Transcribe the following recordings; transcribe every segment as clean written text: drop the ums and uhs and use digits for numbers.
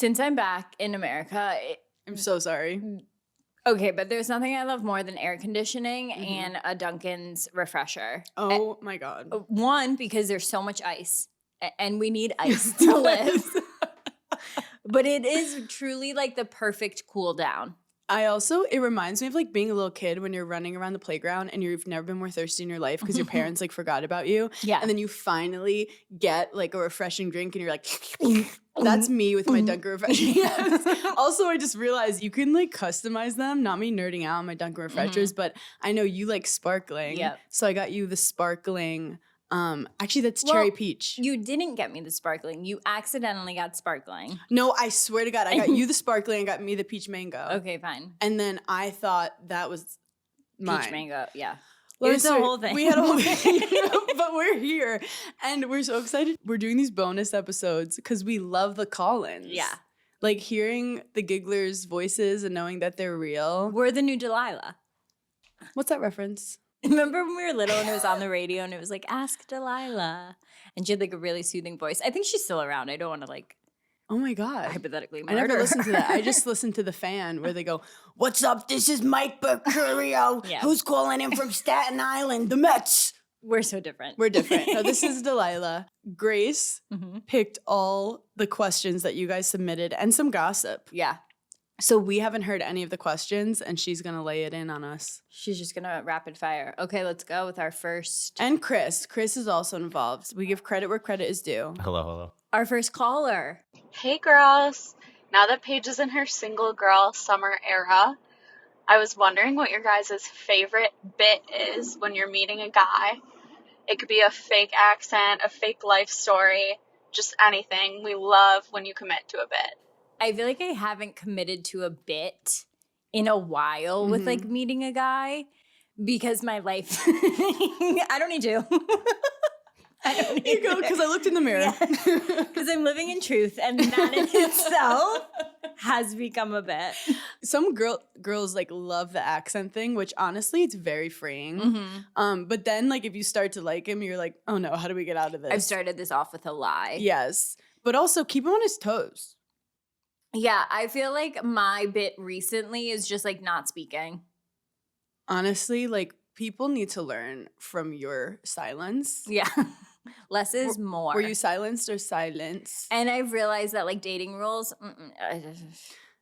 Since I'm back in America, I'm so sorry. okay, but there's nothing I love more than air conditioning and a Dunkin's refresher. Oh my God. One, because there's so much ice, and we need ice to live. But it is truly like the perfect cool down. It reminds me of like being a little kid when you're running around the playground and you've never been more thirsty in your life because your parents like forgot about you. Yeah. And then you finally get like a refreshing drink and you're like, that's me with my Dunkin' Refreshers. Yes. Also, I just realized you can like customize them. Not me nerding out on my Dunkin' Refreshers, but I know you like sparkling. Yep. So I got you the sparkling. Actually, that's cherry peach. You didn't get me the sparkling. You accidentally got sparkling. No, I swear to God, I got you the sparkling and got me the peach mango. Okay, fine. And then I thought that was mine. Peach mango, yeah. Well, it's the whole thing. We had a whole thing, but we're here and we're so excited. We're doing these bonus episodes because we love the call-ins. Yeah. Like hearing the gigglers' voices and knowing that they're real. We're the new Delilah. What's that reference? Remember when we were little and it was on the radio and it was like, ask Delilah. And she had like a really soothing voice. I think she's still around. I don't want to like, oh my God. Hypothetically I never listened to that. I just listened to The Fan where they go, what's up? This is Mike Mercurio. Yeah. Who's calling in from Staten Island? The Mets. We're so different. We're different. No, this is Delilah. Grace picked all the questions that you guys submitted and some gossip. Yeah. So we haven't heard any of the questions, and she's going to lay it in on us. She's just going to rapid fire. Okay, let's go with our first. And Chris. Chris is also involved. We give credit where credit is due. Hello. Our first caller. Hey girls. Now that Paige is in her single girl summer era, I was wondering what your guys' favorite bit is when you're meeting a guy. It could be a fake accent, a fake life story, just anything. We love when you commit to a bit. I feel like I haven't committed to a bit in a while with like meeting a guy because my life, I don't need to. I don't need You go, because I looked in the mirror. Because I'm living in truth, and that in itself has become a bit. Some girls like love the accent thing, which honestly, it's very freeing. But then like if you start to like him, you're like, oh no, how do we get out of this? I've started this off with a lie. Yes. But also keep him on his toes. Yeah, I feel like my bit recently is just like not speaking. Honestly, like people need to learn from your silence. Yeah. Less is more. Were you silenced or silence? And I've realized that like dating rules,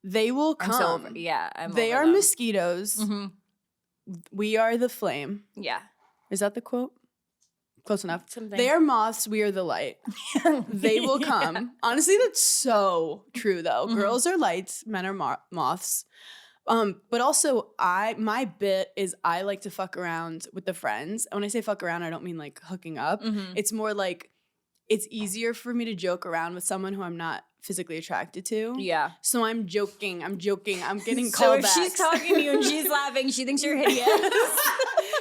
they will come. I'm so over, they over are them. Mosquitoes. We are the flame. Yeah. Is that the quote? Close enough. Something. They are moths. We are the light. They will come. Yeah. Honestly, that's so true, though. Girls are lights. Men are moths. But also, my bit is I like to fuck around with the friends. And when I say fuck around, I don't mean like hooking up. It's more like it's easier for me to joke around with someone who I'm not physically attracted to. Yeah. So I'm joking. I'm getting callbacks. So if she's talking to you and she's laughing, she thinks you're hideous.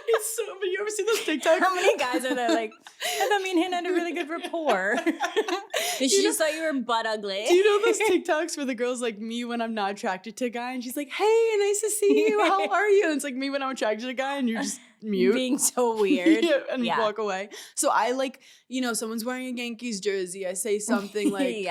It's so, but you ever see those TikToks? How many guys are there like, I thought me and him had a really good rapport. And she just thought you were butt ugly. Do you know those TikToks where the girl's like me when I'm not attracted to a guy and she's like, hey, nice to see you. How are you? And it's like me when I'm attracted to a guy and you're just mute. Being so weird. And walk away. So I like, someone's wearing a Yankees jersey. I say something like,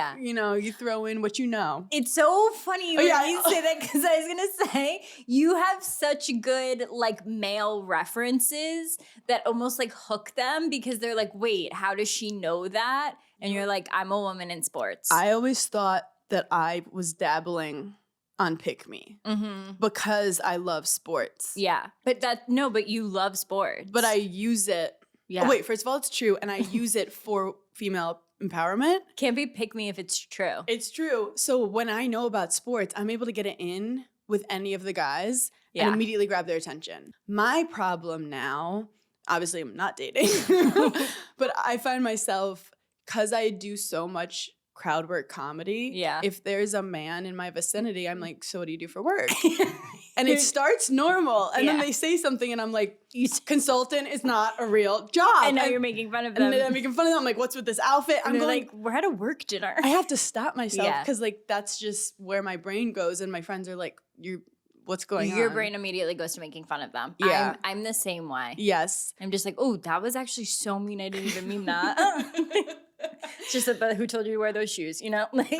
you throw in what you know. It's so funny when you say that because I was going to say, you have such good like male references that almost like hook them because they're like, wait, how does she know that? And you're like, I'm a woman in sports. I always thought that I was dabbling on Pick Me because I love sports. Yeah. But you love sports. But I use it. Yeah. Oh, wait, first of all, it's true. And I use it for female empowerment. Can't be Pick Me if it's true. It's true. So when I know about sports, I'm able to get it in with any of the guys and immediately grab their attention. My problem now, obviously I'm not dating, but I find myself, because I do so much crowd work comedy, if there's a man in my vicinity, I'm like, so what do you do for work? And it starts normal. And then they say something and I'm like, consultant is not a real job. And now you're making fun of them. And then I'm making fun of them. I'm like, what's with this outfit? I'm like, we're at a work dinner. I have to stop myself because like that's just where my brain goes. And my friends are like, what's going on? Your brain immediately goes to making fun of them. Yeah. I'm the same way. Yes. I'm just like, oh, that was actually so mean. I didn't even mean that. Just about who told you to wear those shoes, you know? Like,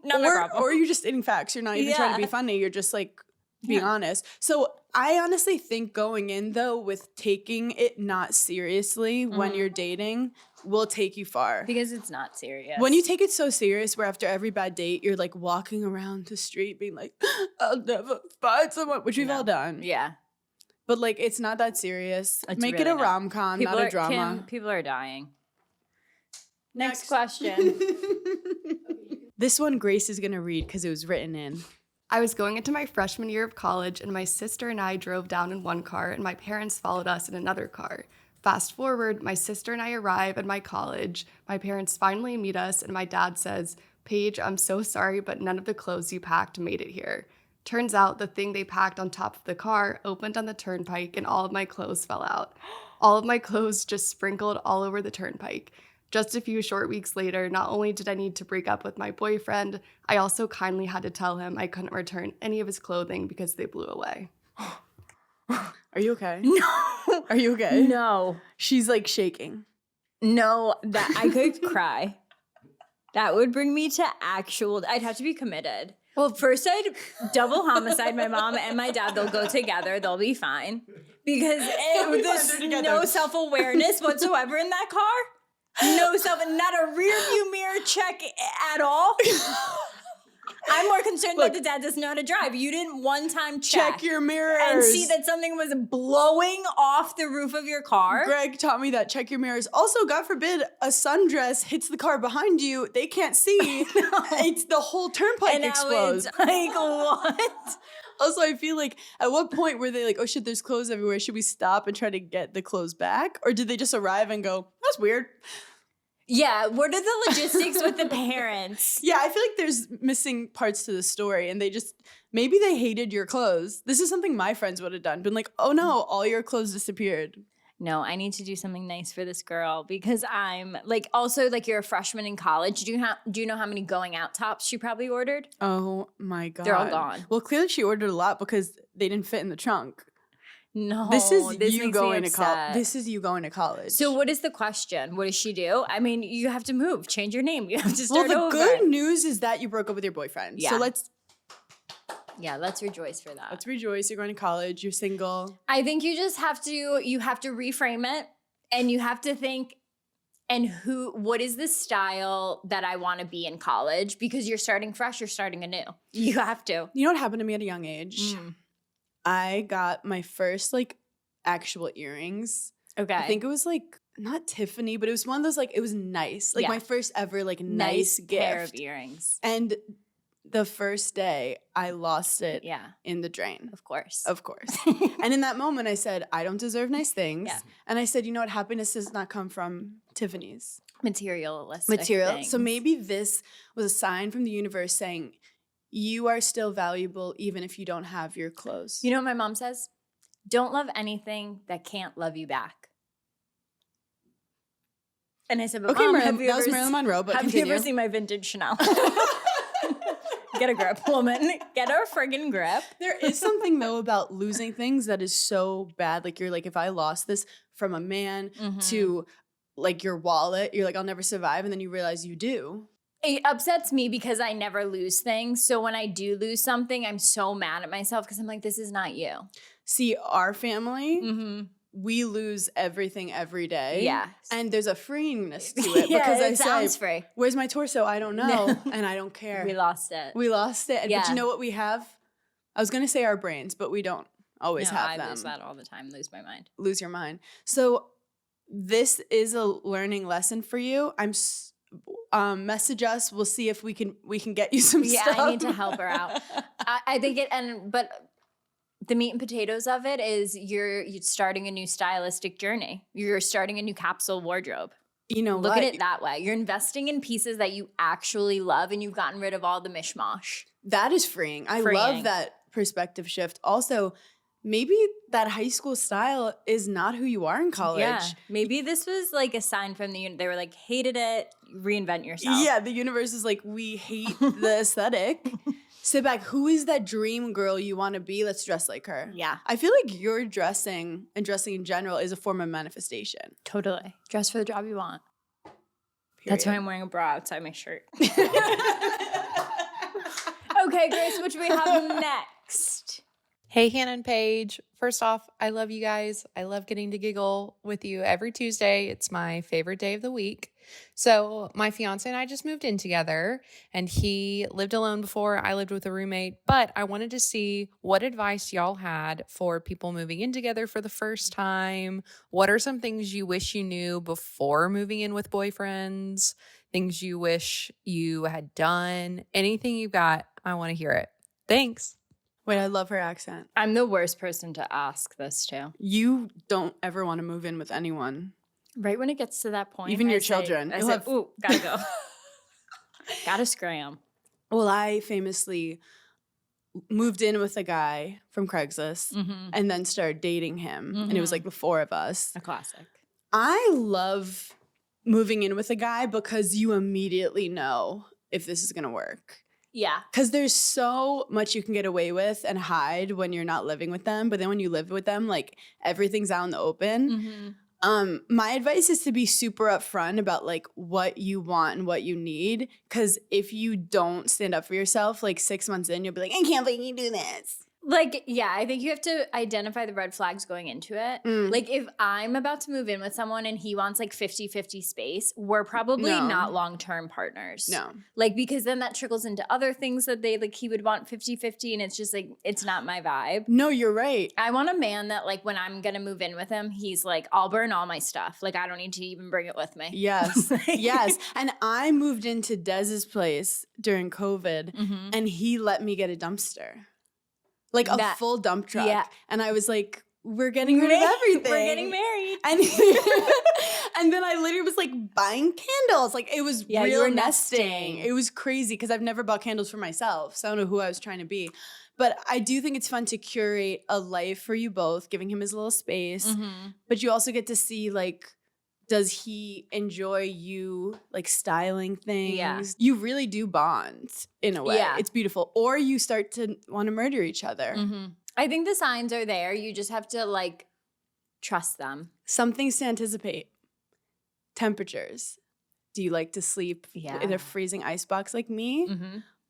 not my problem. Or you're just stating facts. You're not even trying to be funny. You're just like being honest. So I honestly think going in though with taking it not seriously when you're dating will take you far. Because it's not serious. When you take it so serious where after every bad date, you're like walking around the street being like, I'll never find someone, which we've all done. Yeah. But like, it's not that serious. It's Make really it a not. rom-com, not a drama. People are dying. Next question. This one Grace is going to read because it was written in. I was going into my freshman year of college, and my sister and I drove down in one car, and my parents followed us in another car. Fast forward, my sister and I arrive at my college. My parents finally meet us, and my dad says, Paige, I'm so sorry, but none of the clothes you packed made it here. Turns out the thing they packed on top of the car opened on the turnpike, and all of my clothes fell out. All of my clothes just sprinkled all over the turnpike. Just a few short weeks later, not only did I need to break up with my boyfriend, I also kindly had to tell him I couldn't return any of his clothing because they blew away. Are you okay? No. Are you okay? No. She's like shaking. No, that I could cry. That would bring me to I'd have to be committed. Well, first I'd double homicide my mom and my dad. They'll go together. They'll be fine. Because there's no self-awareness whatsoever in that car. No not a rear view mirror check at all. I'm more concerned that the dad doesn't know how to drive. You didn't one time check your mirrors and see that something was blowing off the roof of your car. Greg taught me that. Check your mirrors. Also, God forbid a sundress hits the car behind you. They can't see. It's the whole turnpike explodes. It's like, what? Also, I feel like at what point were they like, oh shit, there's clothes everywhere. Should we stop and try to get the clothes back? Or did they just arrive and go, that's weird? Yeah, what are the logistics with the parents? Yeah, I feel like there's missing parts to the story and maybe they hated your clothes. This is something my friends would have done. Been like, oh no, all your clothes disappeared. No, I need to do something nice for this girl because I'm like, also like you're a freshman in college. Do you know how many going out tops she probably ordered? Oh my God. They're all gone. Well, clearly she ordered a lot because they didn't fit in the trunk. No, this is you going to college. This is you going to college. So what is the question? What does she do? I mean, you have to move, change your name. You have to start over. Well, the good news is that you broke up with your boyfriend. Yeah. So let's rejoice for that. Let's rejoice. You're going to college. You're single. I think you just have to reframe it and you have to think, what is the style that I want to be in college? Because you're starting fresh, you're starting anew. You have to. You know what happened to me at a young age? I got my first like actual earrings. Okay. I think it was like not Tiffany, but it was one of those like it was nice. Like my first ever like nice gift. Pair of earrings. And the first day I lost it in the drain. Of course. And in that moment I said, I don't deserve nice things. Yeah. And I said, you know what? Happiness does not come from Tiffany's. Material. Things. So maybe this was a sign from the universe saying, you are still valuable even if you don't have your clothes. You know what my mom says? Don't love anything that can't love you back. And I said, but Mom, that was Marilyn Monroe, but have you ever seen my vintage Chanel? Get a grip, woman. Get a friggin' grip. There is something, though, about losing things that is so bad. Like, you're like, if I lost this from a man to, like, your wallet, you're like, I'll never survive. And then you realize you do. It upsets me because I never lose things. So when I do lose something, I'm so mad at myself because I'm like, this is not you. See, our family, we lose everything every day. Yeah. And there's a freeingness to it. Because it sounds free. Where's my torso? I don't know. And I don't care. We lost it. But you know what we have? I was going to say our brains, but we don't always have them. I lose that all the time. Lose my mind. Lose your mind. So this is a learning lesson for you. Message us. We'll see if we can get you some stuff. Yeah, I need to help her out. I think but the meat and potatoes of it is you're starting a new stylistic journey. You're starting a new capsule wardrobe. You know, look at it that way. You're investing in pieces that you actually love, and you've gotten rid of all the mishmash. That is freeing. I love that perspective shift. Also, maybe that high school style is not who you are in college. Yeah. Maybe this was like a sign from they were like, hated it, reinvent yourself. Yeah, the universe is like, we hate the aesthetic. Sit back. Who is that dream girl you want to be? Let's dress like her. Yeah. I feel like your dressing and dressing in general is a form of manifestation. Totally. Dress for the job you want. That's why I'm wearing a bra outside my shirt. Okay, Grace, what do we have next? Hey, Hannah and Paige. First off, I love you guys. I love getting to giggle with you every Tuesday. It's my favorite day of the week. So my fiance and I just moved in together, and he lived alone before. I lived with a roommate, but I wanted to see what advice y'all had for people moving in together for the first time. What are some things you wish you knew before moving in with boyfriends? Things you wish you had done? Anything you got, I want to hear it. Thanks. Wait, I love her accent. I'm the worst person to ask this to. You don't ever want to move in with anyone. Right when it gets to that point. Even your children. I said, ooh, gotta go. Gotta scram. Well, I famously moved in with a guy from Craigslist and then started dating him. And it was like the four of us. A classic. I love moving in with a guy because you immediately know if this is going to work. Yeah. Because there's so much you can get away with and hide when you're not living with them. But then when you live with them, like everything's out in the open. My advice is to be super upfront about like what you want and what you need. Because if you don't stand up for yourself, like 6 months in, you'll be like, I can't believe you do this. Like, yeah, I think you have to identify the red flags going into it. Like, if I'm about to move in with someone and he wants like 50-50 space, we're probably not long-term partners. No. Like, because then that trickles into other things that they, like, he would want 50-50 and it's just like, it's not my vibe. No, you're right. I want a man that, like, when I'm going to move in with him, he's like, I'll burn all my stuff. Like, I don't need to even bring it with me. Yes. Yes. And I moved into Dez's place during COVID and he let me get a dumpster. Like a full dump truck. Yeah. And I was like, we're getting rid of everything. We're getting married. And, and then I literally was like buying candles. Like it was real nesting. It was crazy because I've never bought candles for myself. So I don't know who I was trying to be. But I do think it's fun to curate a life for you both, giving him his little space. But you also get to see like, does he enjoy you like styling things? Yeah. You really do bond in a way. Yeah. It's beautiful. Or you start to want to murder each other. I think the signs are there. You just have to like trust them. Some things to anticipate. Temperatures. Do you like to sleep in a freezing icebox like me?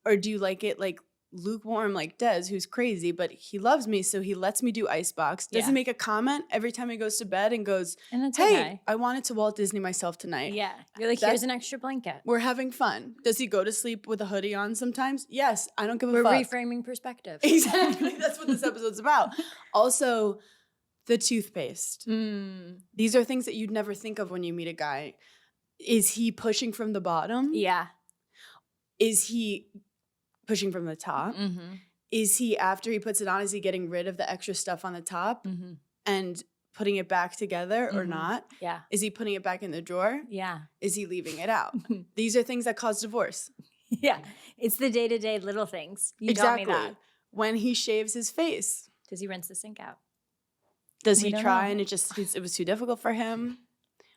Or do you like it like lukewarm like Des, who's crazy, but he loves me, so he lets me do icebox. Doesn't make a comment every time he goes to bed and goes, hey, okay. I wanted to Walt Disney myself tonight. Yeah. You're like, here's an extra blanket. We're having fun. Does he go to sleep with a hoodie on sometimes? Yes. I don't give a fuck. We're reframing perspective. Exactly. That's what this episode's about. Also, the toothpaste. These are things that you'd never think of when you meet a guy. Is he pushing from the bottom? Yeah. Is he pushing from the top? Is he, after he puts it on, is he getting rid of the extra stuff on the top and putting it back together or not? Yeah. Is he putting it back in the drawer? Yeah. Is he leaving it out? These are things that cause divorce. Yeah. It's the day-to-day little things. You exactly. taught me that. When he shaves his face. Does he rinse the sink out? Does he try and it was too difficult for him?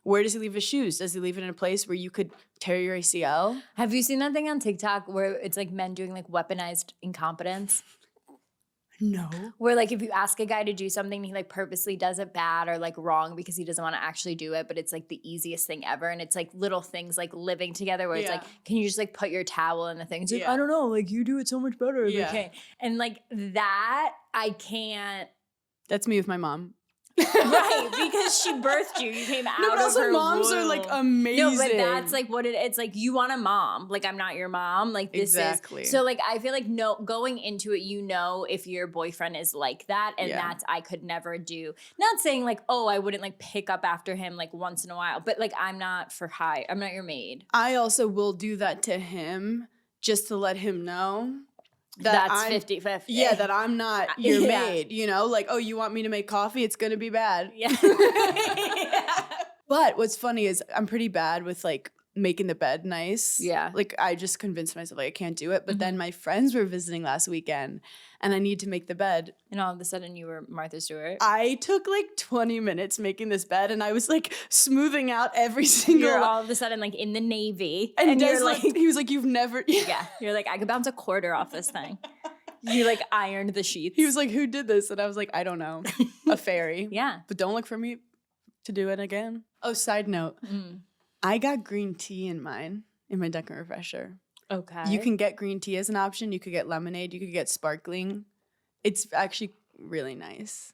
Where does he leave his shoes? Does he leave it in a place where you could tear your ACL? Have you seen that thing on TikTok where it's like men doing like weaponized incompetence? No. Where like if you ask a guy to do something, he like purposely does it bad or like wrong because he doesn't want to actually do it, but it's like the easiest thing ever. And it's like little things like living together where it's like, can you just like put your towel in the thing? It's like, I don't know, like you do it so much better. Okay. And like that, I can't. That's me with my mom. Right, because she birthed you. You came out of her womb. No, but also moms are like amazing. No, but that's like what it's like. You want a mom. Like I'm not your mom. Like this is. So like I feel like going into it, you know, if your boyfriend is like that, and that's I could never do. Not saying like, oh, I wouldn't like pick up after him like once in a while, but like I'm not I'm not your maid. I also will do that to him just to let him know. That's 50-50. Yeah, that I'm not your maid, you know? Like, oh, you want me to make coffee? It's going to be bad. Yeah. But what's funny is I'm pretty bad with, like, making the bed nice. Yeah. Like, I just convinced myself, like, I can't do it. But then my friends were visiting last weekend, and I need to make the bed. And all of a sudden, you were Martha Stewart. I took, like, 20 minutes making this bed, and I was, like, smoothing out every single... You're all of a sudden, like, in the Navy. And you're like... He was like, you've never... Yeah. You're like, I could bounce a quarter off this thing. You, like, ironed the sheets. He was like, who did this? And I was like, I don't know. A fairy. Yeah. But don't look for me to do it again. Oh, side note. I got green tea in mine, in my Dunkin' Refresher. Okay. You can get green tea as an option. You could get lemonade. You could get sparkling. It's actually really nice.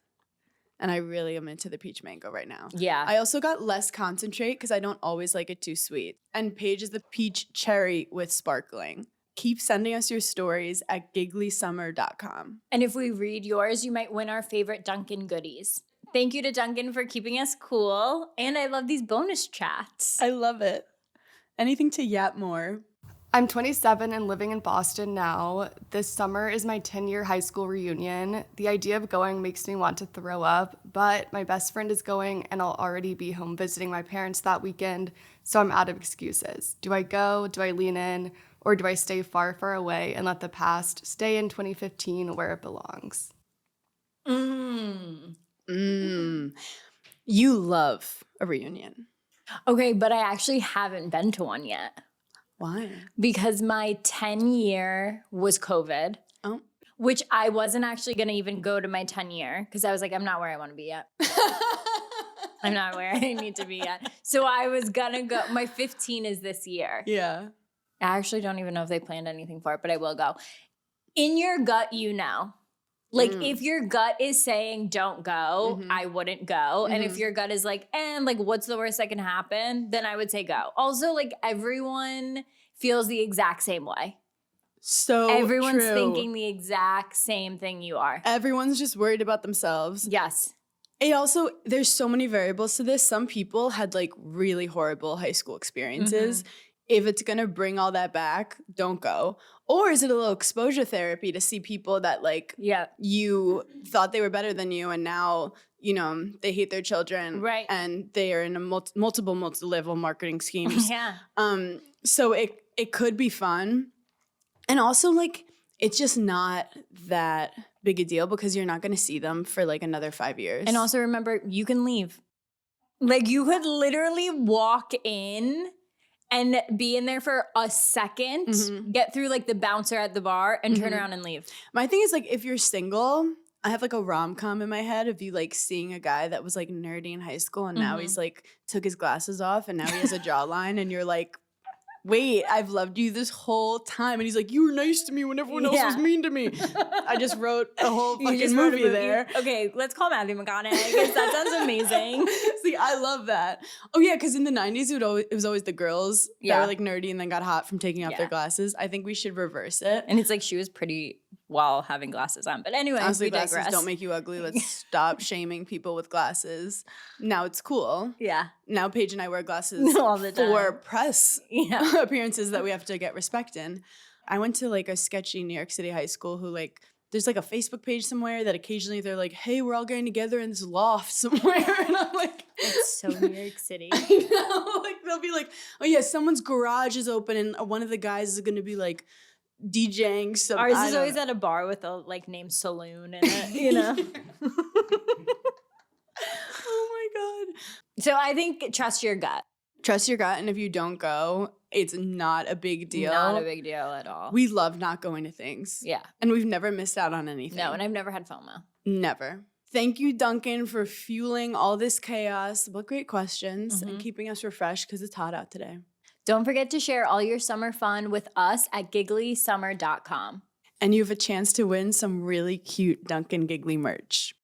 And I really am into the peach mango right now. Yeah. I also got less concentrate because I don't always like it too sweet. And Paige is the peach cherry with sparkling. Keep sending us your stories at gigglysummer.com. And if we read yours, you might win our favorite Dunkin' goodies. Thank you to Dunkin' for keeping us cool. And I love these bonus chats. I love it. Anything to yap more? I'm 27 and living in Boston now. This summer is my 10-year high school reunion. The idea of going makes me want to throw up, but my best friend is going and I'll already be home visiting my parents that weekend, so I'm out of excuses. Do I go? Do I lean in? Or do I stay far, far away and let the past stay in 2015 where it belongs? You love a reunion. Okay, but I actually haven't been to one yet. Why? Because my 10-year was COVID. Oh. Which I wasn't actually going to even go to my 10-year because I was like, I'm not where I want to be yet. I'm not where I need to be yet. So I was going to go. My 15 is this year. Yeah. I actually don't even know if they planned anything for it, but I will go. In your gut, you know. Like, if your gut is saying don't go, I wouldn't go. And if your gut is like, like, what's the worst that can happen? Then I would say go. Also, like, everyone feels the exact same way. So everyone's true. thinking the exact same thing you are. Everyone's just worried about themselves. Yes. It also, there's so many variables to this. Some people had like really horrible high school experiences. If it's going to bring all that back, don't go. Or is it a little exposure therapy to see people that like you thought they were better than you and now, you know, they hate their children. Right. And they are in a multi-level marketing schemes. Yeah. So it could be fun. And also like it's just not that big a deal because you're not going to see them for like another 5 years. And also remember, you can leave. Like you could literally walk in and be in there for a second, get through like the bouncer at the bar and turn around and leave. My thing is like if you're single, I have like a rom-com in my head of you like seeing a guy that was like nerdy in high school and now he's like took his glasses off and now he has a jawline and you're like, wait, I've loved you this whole time. And he's like, you were nice to me when everyone else was mean to me. I just wrote a whole fucking movie there. Okay, let's call Matthew McConaughey because that sounds amazing. See, I love that. Oh yeah, because in the 90s, it was always the girls that were like nerdy and then got hot from taking off their glasses. I think we should reverse it. And it's like she was pretty while having glasses on. But anyway, honestly, we glasses digress. Don't make you ugly. Let's stop shaming people with glasses. Now it's cool. Yeah. Now Paige and I wear glasses all the time for press appearances that we have to get respect in. I went to like a sketchy New York City high school who like there's like a Facebook page somewhere that occasionally they're like, hey, we're all getting together in this loft somewhere. And I'm like, it's so New York City. I know. Like they'll be like, oh yeah, someone's garage is open and one of the guys is going to be like DJing. Ours is always at a bar with a like name Saloon in it, you know? Oh my God. So I think trust your gut. Trust your gut. And if you don't go, it's not a big deal. Not a big deal at all. We love not going to things. Yeah. And we've never missed out on anything. No, and I've never had FOMO. Never. Thank you, Duncan, for fueling all this chaos. What great questions and keeping us refreshed because it's hot out today. Don't forget to share all your summer fun with us at gigglysummer.com. And you have a chance to win some really cute Duncan Giggly merch.